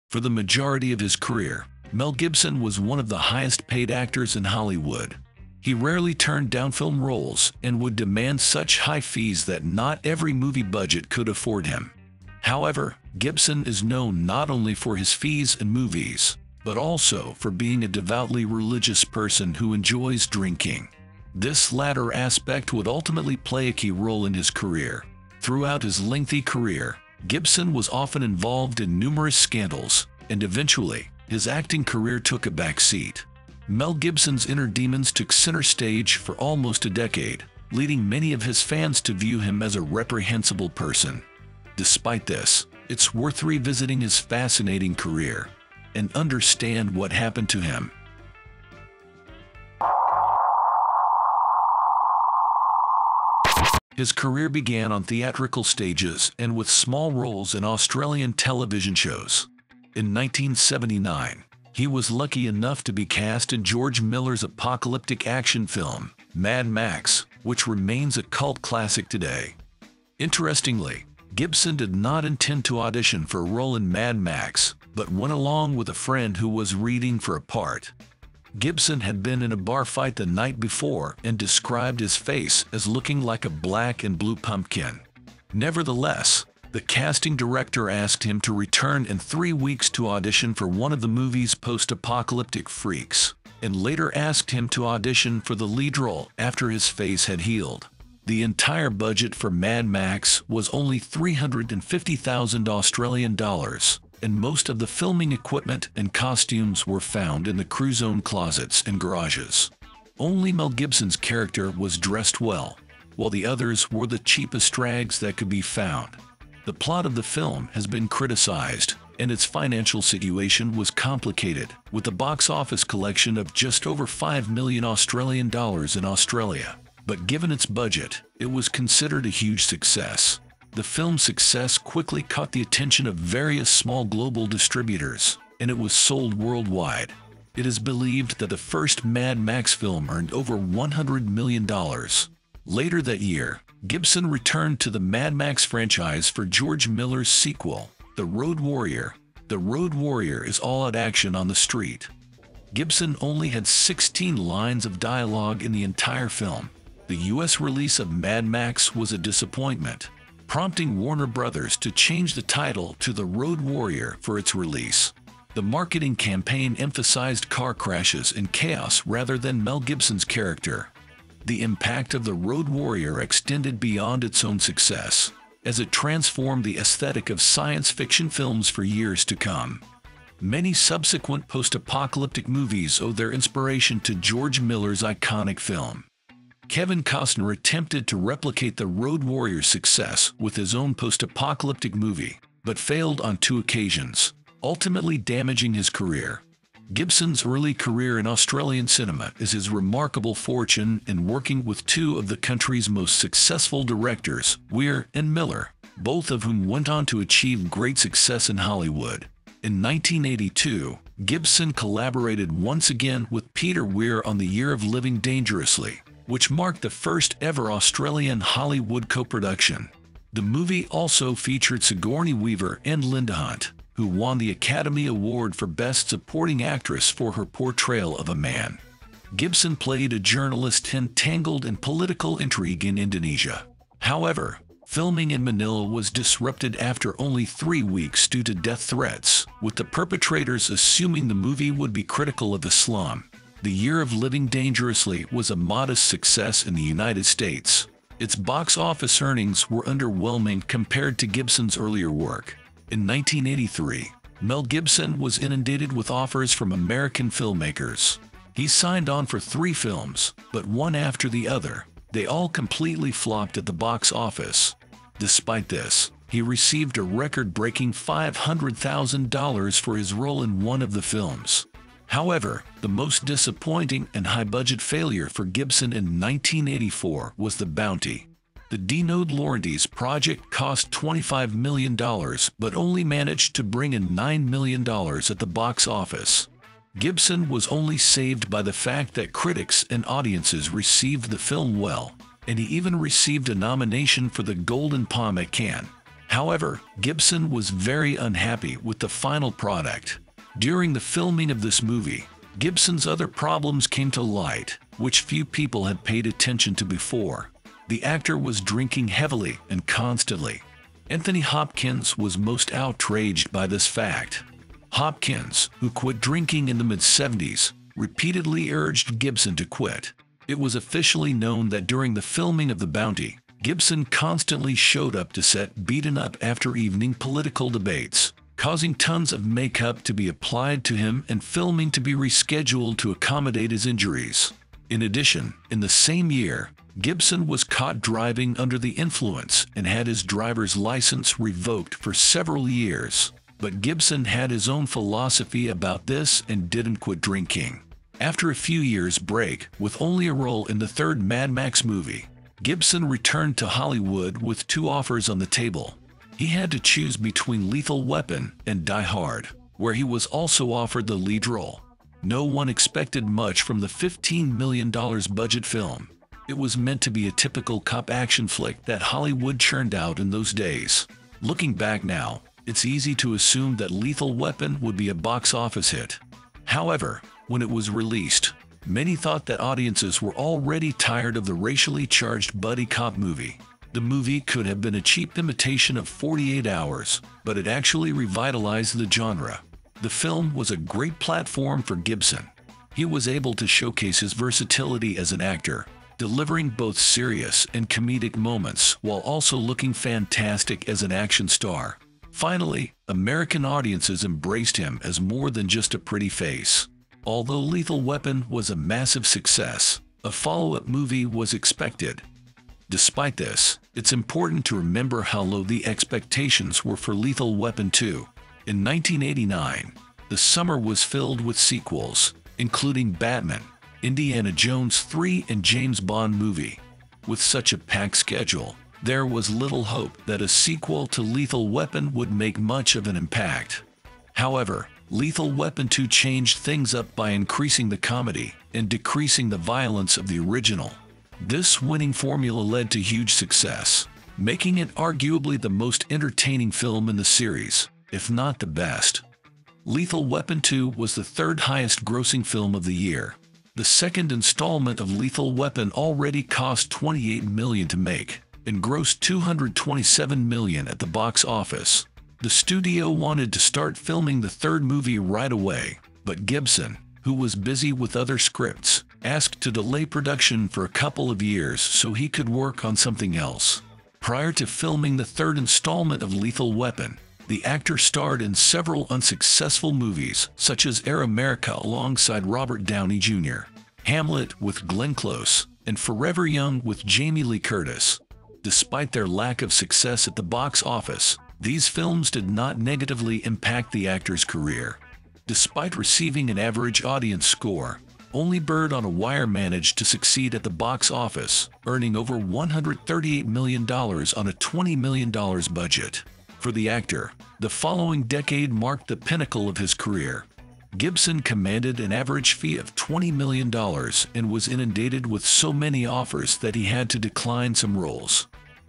For the majority of his career, Mel Gibson was one of the highest-paid actors in Hollywood. He rarely turned down film roles and would demand such high fees that not every movie budget could afford him. However, Gibson is known not only for his fees in movies, but also for being a devoutly religious person who enjoys drinking. This latter aspect would ultimately play a key role in his career. Throughout his lengthy career, Gibson was often involved in numerous scandals, and eventually, his acting career took a backseat. Mel Gibson's inner demons took center stage for almost a decade, leading many of his fans to view him as a reprehensible person. Despite this, it's worth revisiting his fascinating career and understand what happened to him. His career began on theatrical stages and with small roles in Australian television shows. In 1979, he was lucky enough to be cast in George Miller's apocalyptic action film, Mad Max, which remains a cult classic today. Interestingly, Gibson did not intend to audition for a role in Mad Max, but went along with a friend who was reading for a part. Gibson had been in a bar fight the night before and described his face as looking like a black and blue pumpkin. Nevertheless, the casting director asked him to return in 3 weeks to audition for one of the movie's post-apocalyptic freaks, and later asked him to audition for the lead role after his face had healed. The entire budget for Mad Max was only 350,000 Australian dollars, and most of the filming equipment and costumes were found in the crew zone closets and garages. Only Mel Gibson's character was dressed well, while the others were the cheapest rags that could be found. The plot of the film has been criticized, and its financial situation was complicated, with a box office collection of just over 5 million Australian dollars in Australia. But given its budget, it was considered a huge success. The film's success quickly caught the attention of various small global distributors, and it was sold worldwide. It is believed that the first Mad Max film earned over $100 million. Later that year, Gibson returned to the Mad Max franchise for George Miller's sequel, The Road Warrior. The Road Warrior is all-out action on the street. Gibson only had 16 lines of dialogue in the entire film. The US release of Mad Max was a disappointment, prompting Warner Brothers to change the title to The Road Warrior for its release. The marketing campaign emphasized car crashes and chaos rather than Mel Gibson's character. The impact of The Road Warrior extended beyond its own success, as it transformed the aesthetic of science fiction films for years to come. Many subsequent post-apocalyptic movies owe their inspiration to George Miller's iconic film. Kevin Costner attempted to replicate The Road Warrior's success with his own post-apocalyptic movie, but failed on 2 occasions, ultimately damaging his career. Gibson's early career in Australian cinema is his remarkable fortune in working with 2 of the country's most successful directors, Weir and Miller, both of whom went on to achieve great success in Hollywood. In 1982, Gibson collaborated once again with Peter Weir on The Year of Living Dangerously, which marked the first ever Australian Hollywood co-production. The movie also featured Sigourney Weaver and Linda Hunt, who won the Academy Award for Best Supporting Actress for her portrayal of a man. Gibson played a journalist entangled in political intrigue in Indonesia. However, filming in Manila was disrupted after only 3 weeks due to death threats, with the perpetrators assuming the movie would be critical of Islam. The Year of Living Dangerously was a modest success in the United States. Its box office earnings were underwhelming compared to Gibson's earlier work. In 1983, Mel Gibson was inundated with offers from American filmmakers. He signed on for 3 films, but one after the other. They all completely flopped at the box office. Despite this, he received a record-breaking $500,000 for his role in one of the films. However, the most disappointing and high-budget failure for Gibson in 1984 was The Bounty. The Dino De Laurentiis project cost $25 million but only managed to bring in $9 million at the box office. Gibson was only saved by the fact that critics and audiences received the film well, and he even received a nomination for the Golden Palm at Cannes. However, Gibson was very unhappy with the final product. During the filming of this movie, Gibson's other problems came to light, which few people had paid attention to before. The actor was drinking heavily and constantly. Anthony Hopkins was most outraged by this fact. Hopkins, who quit drinking in the mid-70s, repeatedly urged Gibson to quit. It was officially known that during the filming of The Bounty, Gibson constantly showed up to set beaten up after evening political debates, causing tons of makeup to be applied to him and filming to be rescheduled to accommodate his injuries. In addition, in the same year, Gibson was caught driving under the influence and had his driver's license revoked for several years. But Gibson had his own philosophy about this and didn't quit drinking. After a few years' break, with only a role in the third Mad Max movie, Gibson returned to Hollywood with 2 offers on the table. He had to choose between Lethal Weapon and Die Hard, where he was also offered the lead role. No one expected much from the $15 million budget film. It was meant to be a typical cop action flick that Hollywood churned out in those days. Looking back now, it's easy to assume that Lethal Weapon would be a box office hit. However, when it was released, many thought that audiences were already tired of the racially charged buddy cop movie. The movie could have been a cheap imitation of 48 Hours, but it actually revitalized the genre. The film was a great platform for Gibson. He was able to showcase his versatility as an actor, delivering both serious and comedic moments while also looking fantastic as an action star. Finally, American audiences embraced him as more than just a pretty face. Although Lethal Weapon was a massive success, a follow-up movie was expected. Despite this, it's important to remember how low the expectations were for Lethal Weapon 2. In 1989, the summer was filled with sequels, including Batman, Indiana Jones 3 and James Bond movie. With such a packed schedule, there was little hope that a sequel to Lethal Weapon would make much of an impact. However, Lethal Weapon 2 changed things up by increasing the comedy and decreasing the violence of the original. This winning formula led to huge success, making it arguably the most entertaining film in the series, if not the best. Lethal Weapon 2 was the 3rd highest grossing film of the year. The second installment of Lethal Weapon already cost $28 million to make and grossed $227 million at the box office. The studio wanted to start filming the 3rd movie right away, but Gibson, who was busy with other scripts, asked to delay production for a couple of years so he could work on something else. Prior to filming the 3rd installment of Lethal Weapon, the actor starred in several unsuccessful movies, such as Air America alongside Robert Downey Jr., Hamlet with Glenn Close, and Forever Young with Jamie Lee Curtis. Despite their lack of success at the box office, these films did not negatively impact the actor's career. Despite receiving an average audience score, only Bird on a Wire managed to succeed at the box office, earning over $138 million on a $20 million budget. For the actor, the following decade marked the pinnacle of his career. Gibson commanded an average fee of $20 million and was inundated with so many offers that he had to decline some roles.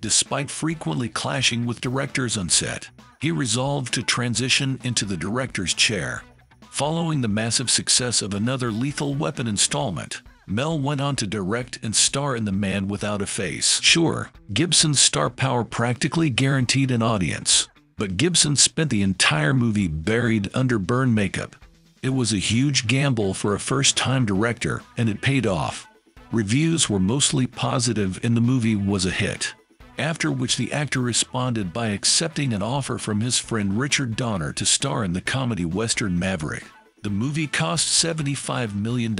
Despite frequently clashing with directors on set, he resolved to transition into the director's chair. Following the massive success of another Lethal Weapon installment, Mel went on to direct and star in The Man Without a Face. Sure, Gibson's star power practically guaranteed an audience, but Gibson spent the entire movie buried under burn makeup. It was a huge gamble for a first-time director, and it paid off. Reviews were mostly positive and the movie was a hit. After which the actor responded by accepting an offer from his friend Richard Donner to star in the comedy western Maverick. The movie cost $75 million,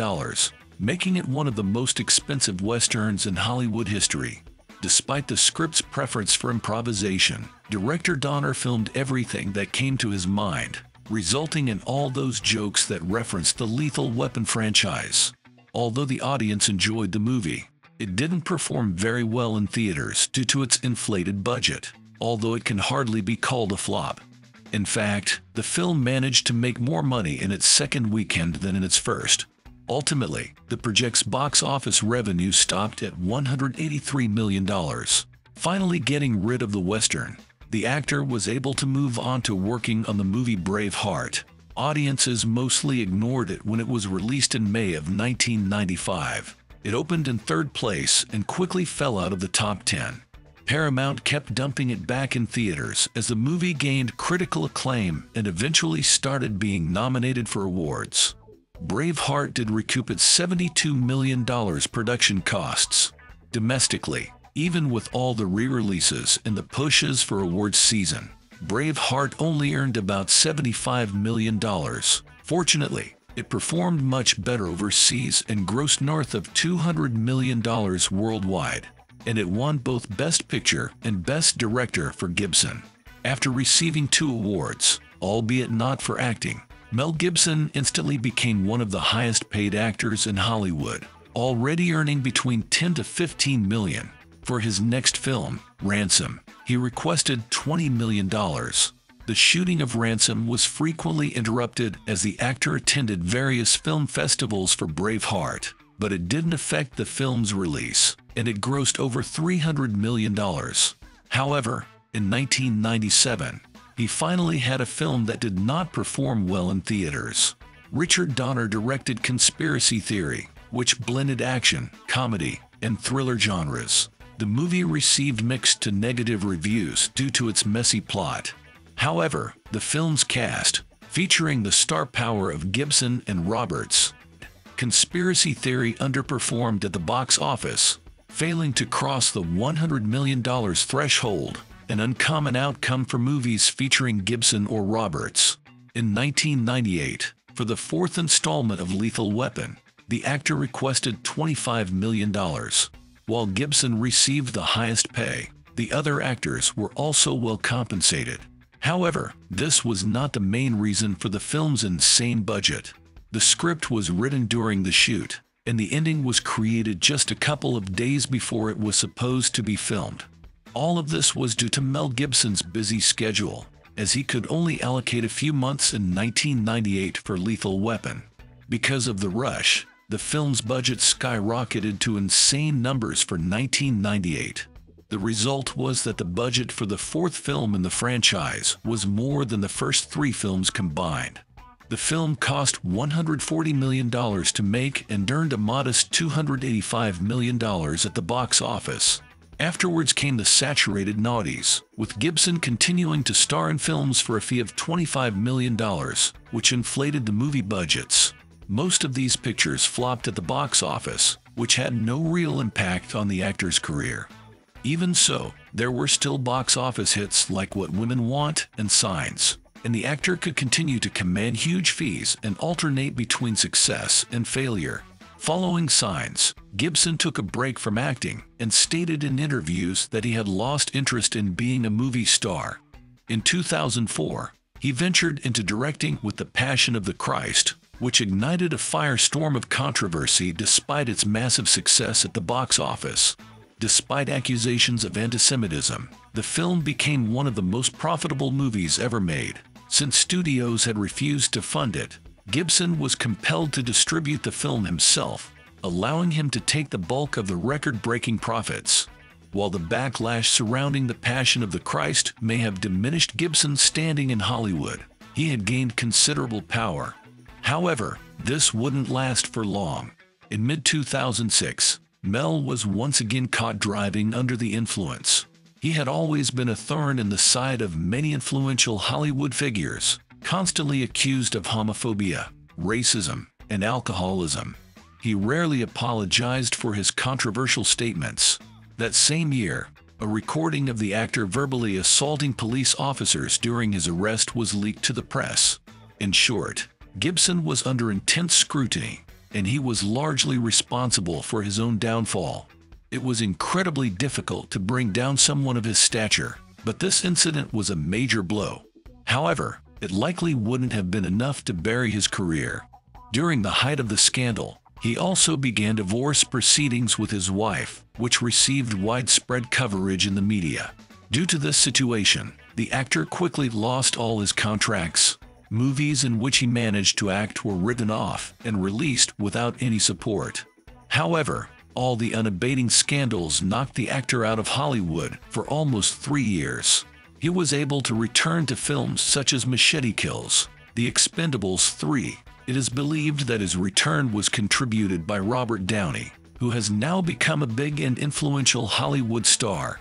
making it one of the most expensive westerns in Hollywood history. Despite the script's preference for improvisation, director Donner filmed everything that came to his mind, resulting in all those jokes that referenced the Lethal Weapon franchise. Although the audience enjoyed the movie, it didn't perform very well in theaters due to its inflated budget, although it can hardly be called a flop. In fact, the film managed to make more money in its second weekend than in its first. Ultimately, the project's box office revenue stopped at $183 million. Finally getting rid of the Western, the actor was able to move on to working on the movie Braveheart. Audiences mostly ignored it when it was released in May of 1995. It opened in third place and quickly fell out of the top 10. Paramount kept dumping it back in theaters as the movie gained critical acclaim and eventually started being nominated for awards. Braveheart did recoup its $72 million production costs. Domestically, even with all the re-releases and the pushes for awards season, Braveheart only earned about $75 million. Fortunately, it performed much better overseas and grossed north of $200 million worldwide, and it won both Best Picture and Best Director for Gibson. After receiving 2 awards, albeit not for acting, Mel Gibson instantly became one of the highest-paid actors in Hollywood, already earning between $10 to $15 million. For his next film, Ransom, he requested $20 million. The shooting of Ransom was frequently interrupted as the actor attended various film festivals for Braveheart, but it didn't affect the film's release, and it grossed over $300 million. However, in 1997, he finally had a film that did not perform well in theaters. Richard Donner directed Conspiracy Theory, which blended action, comedy, and thriller genres. The movie received mixed to negative reviews due to its messy plot. However, the film's cast, featuring the star power of Gibson and Roberts, Conspiracy Theory underperformed at the box office, failing to cross the $100 million threshold, an uncommon outcome for movies featuring Gibson or Roberts. In 1998, for the 4th installment of Lethal Weapon, the actor requested $25 million. While Gibson received the highest pay, the other actors were also well compensated. However, this was not the main reason for the film's insane budget. The script was written during the shoot, and the ending was created just a couple of days before it was supposed to be filmed. All of this was due to Mel Gibson's busy schedule, as he could only allocate a few months in 1998 for Lethal Weapon. Because of the rush, the film's budget skyrocketed to insane numbers for 1998. The result was that the budget for the 4th film in the franchise was more than the first 3 films combined. The film cost $140 million to make and earned a modest $285 million at the box office. Afterwards came the saturated Naughties, with Gibson continuing to star in films for a fee of $25 million, which inflated the movie budgets. Most of these pictures flopped at the box office, which had no real impact on the actor's career. Even so, there were still box office hits like What Women Want and Signs, and the actor could continue to command huge fees and alternate between success and failure. Following Signs, Gibson took a break from acting and stated in interviews that he had lost interest in being a movie star. In 2004, he ventured into directing with The Passion of the Christ, which ignited a firestorm of controversy despite its massive success at the box office. Despite accusations of antisemitism, the film became one of the most profitable movies ever made. Since studios had refused to fund it, Gibson was compelled to distribute the film himself, allowing him to take the bulk of the record-breaking profits. While the backlash surrounding The Passion of the Christ may have diminished Gibson's standing in Hollywood, he had gained considerable power. However, this wouldn't last for long. In mid-2006, Mel was once again caught driving under the influence. He had always been a thorn in the side of many influential Hollywood figures, constantly accused of homophobia, racism, and alcoholism. He rarely apologized for his controversial statements. That same year, a recording of the actor verbally assaulting police officers during his arrest was leaked to the press. In short, Gibson was under intense scrutiny, and he was largely responsible for his own downfall. It was incredibly difficult to bring down someone of his stature, but this incident was a major blow. However, it likely wouldn't have been enough to bury his career. During the height of the scandal, he also began divorce proceedings with his wife, which received widespread coverage in the media. Due to this situation, the actor quickly lost all his contracts. Movies in which he managed to act were written off and released without any support. However, all the unabating scandals knocked the actor out of Hollywood for almost 3 years. He was able to return to films such as Machete Kills, The Expendables 3. It is believed that his return was contributed by Robert Downey, who has now become a big and influential Hollywood star.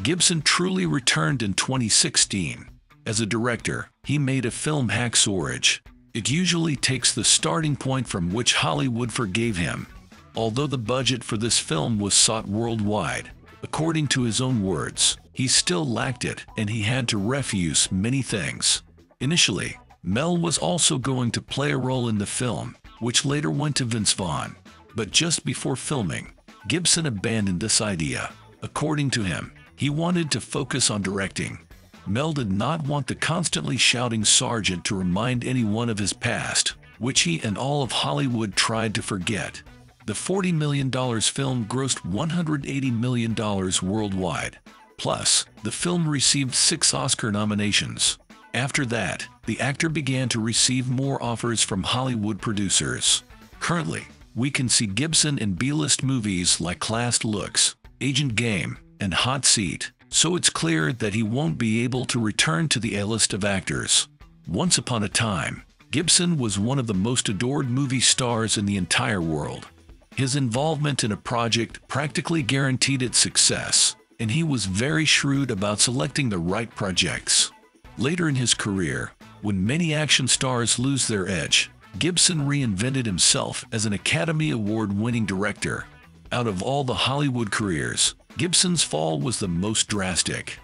Gibson truly returned in 2016. As a director, he made a film Hacksaw Ridge. It usually takes the starting point from which Hollywood forgave him. Although the budget for this film was sought worldwide, according to his own words, he still lacked it and he had to refuse many things. Initially, Mel was also going to play a role in the film, which later went to Vince Vaughn. But just before filming, Gibson abandoned this idea. According to him, he wanted to focus on directing. Mel did not want the constantly shouting sergeant to remind anyone of his past, which he and all of Hollywood tried to forget. The $40 million film grossed $180 million worldwide. Plus, the film received 6 Oscar nominations. After that, the actor began to receive more offers from Hollywood producers. Currently, we can see Gibson in B-list movies like Last Looks, Agent Game, and Hot Seat, so it's clear that he won't be able to return to the A-list of actors. Once upon a time, Gibson was one of the most adored movie stars in the entire world. His involvement in a project practically guaranteed its success, and he was very shrewd about selecting the right projects. Later in his career, when many action stars lose their edge, Gibson reinvented himself as an Academy Award-winning director. Out of all the Hollywood careers, Gibson's fall was the most drastic.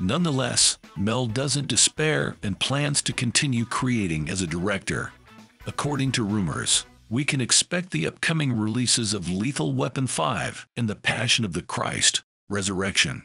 Nonetheless, Mel doesn't despair and plans to continue creating as a director. According to rumors, we can expect the upcoming releases of Lethal Weapon 5 and The Passion of the Christ, Resurrection.